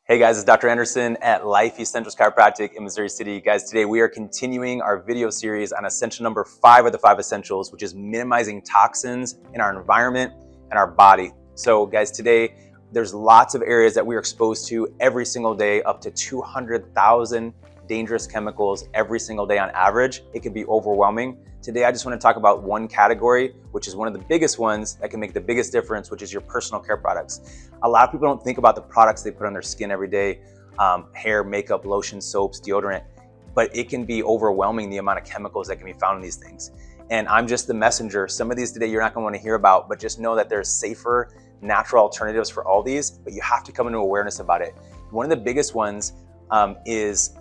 Hey guys, it's Dr. Anderson at Life Essentials Chiropractic in Missouri City. Guys, today we are continuing our video series on essential number 5 of the 5 essentials, which is minimizing toxins in our environment and our body. So guys, today there's lots of areas that we are exposed to every single day, up to 200,000 dangerous chemicals every single day on average. It can be overwhelming. Today, I just want to talk about one category, which is one of the biggest ones that can make the biggest difference, which is your personal care products. A lot of people don't think about the products they put on their skin every day, hair, makeup, lotion, soaps, deodorant, but it can be overwhelming the amount of chemicals that can be found in these things. And I'm just the messenger. Some of these today you're not going to want to hear about, but just know that there's safer, natural alternatives for all these, but you have to come into awareness about it. One of the biggest ones is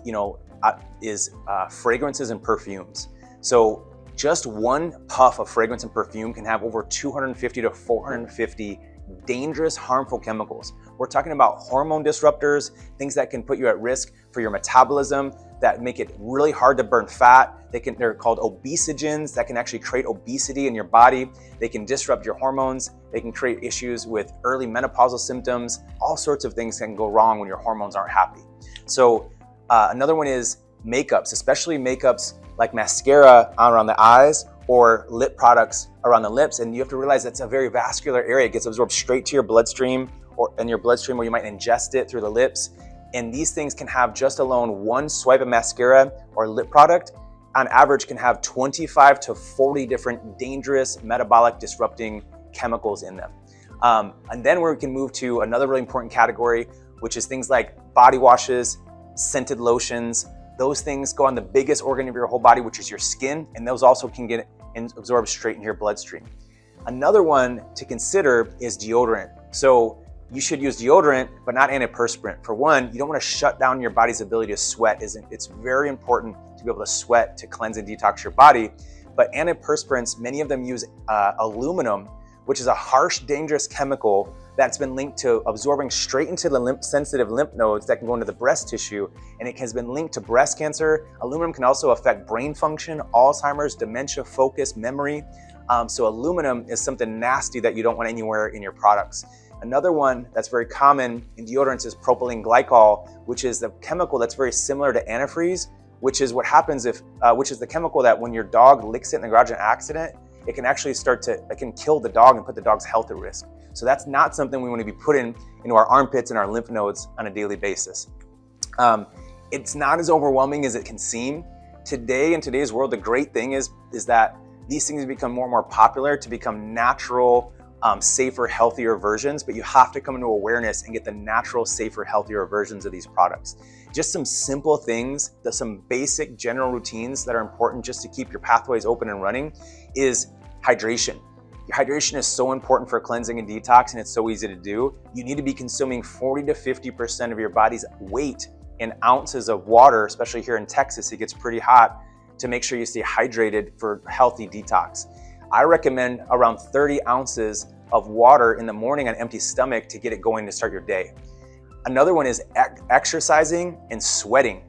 fragrances and perfumes. So just one puff of fragrance and perfume can have over 250 to 450 dangerous, harmful chemicals. We're talking about hormone disruptors, things that can put you at risk for your metabolism, that make it really hard to burn fat. They're called obesogens that can actually create obesity in your body. They can disrupt your hormones. They can create issues with early menopausal symptoms. All sorts of things can go wrong when your hormones aren't happy. So another one is makeups, especially makeups like mascara around the eyes or lip products around the lips. And you have to realize that's a very vascular area. It gets absorbed straight to your bloodstream or in your bloodstream, where you might ingest it through the lips. And these things can have just alone one swipe of mascara or lip product on average can have 25 to 40 different dangerous metabolic disrupting chemicals in them. And then we can move to another really important category, which is things like body washes, scented lotions. Those things go on the biggest organ of your whole body, which is your skin, and those also can get absorbed straight into your bloodstream. Another one to consider is deodorant. So you should use deodorant, but not antiperspirant. For one, you don't want to shut down your body's ability to sweat. It's very important to be able to sweat to cleanse and detox your body. But antiperspirants, many of them use aluminum, which is a harsh, dangerous chemical that's been linked to absorbing straight into the sensitive lymph nodes that can go into the breast tissue, and it has been linked to breast cancer. Aluminum can also affect brain function, Alzheimer's, dementia, focus, memory. So aluminum is something nasty that you don't want anywhere in your products. Another one that's very common in deodorants is propylene glycol, which is the chemical that's very similar to antifreeze, which is what happens which is the chemical that when your dog licks it in the garage in an accident, it can actually it can kill the dog and put the dog's health at risk. So that's not something we want to be putting into our armpits and our lymph nodes on a daily basis. It's not as overwhelming as it can seem. Today, in today's world, the great thing is that these things become more and more popular to become natural, safer, healthier versions, but you have to come into awareness and get the natural, safer, healthier versions of these products. Just some simple things, some basic general routines that are important just to keep your pathways open and running is hydration. Your hydration is so important for cleansing and detox, and it's so easy to do. You need to be consuming 40 to 50% of your body's weight in ounces of water, especially here in Texas, it gets pretty hot, to make sure you stay hydrated for healthy detox. I recommend around 30 ounces of water in the morning on empty stomach to get it going to start your day. Another one is exercising and sweating.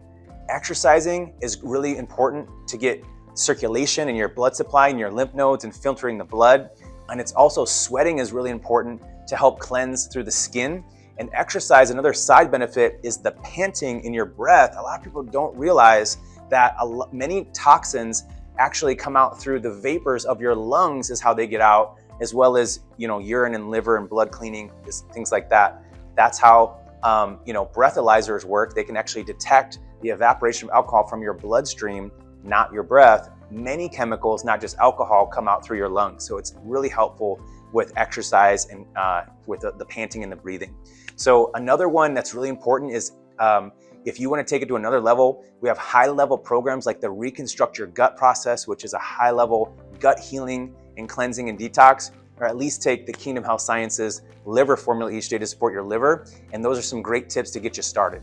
Exercising is really important to get circulation in your blood supply in your lymph nodes and filtering the blood. And it's also sweating is really important to help cleanse through the skin. And exercise, another side benefit is the panting in your breath. A lot of people don't realize that many toxins actually come out through the vapors of your lungs is how they get out, as well as urine and liver and blood cleaning, things like that. That's how breathalyzers work. They can actually detect the evaporation of alcohol from your bloodstream, not your breath. Many chemicals, not just alcohol, come out through your lungs. So it's really helpful with exercise and with the panting and the breathing. So another one that's really important is if you want to take it to another level, we have high-level programs like the Reconstruct Your Gut process, which is a high-level gut healing and cleansing and detox, or at least take the Kingdom Health Sciences liver formula each day to support your liver. And those are some great tips to get you started.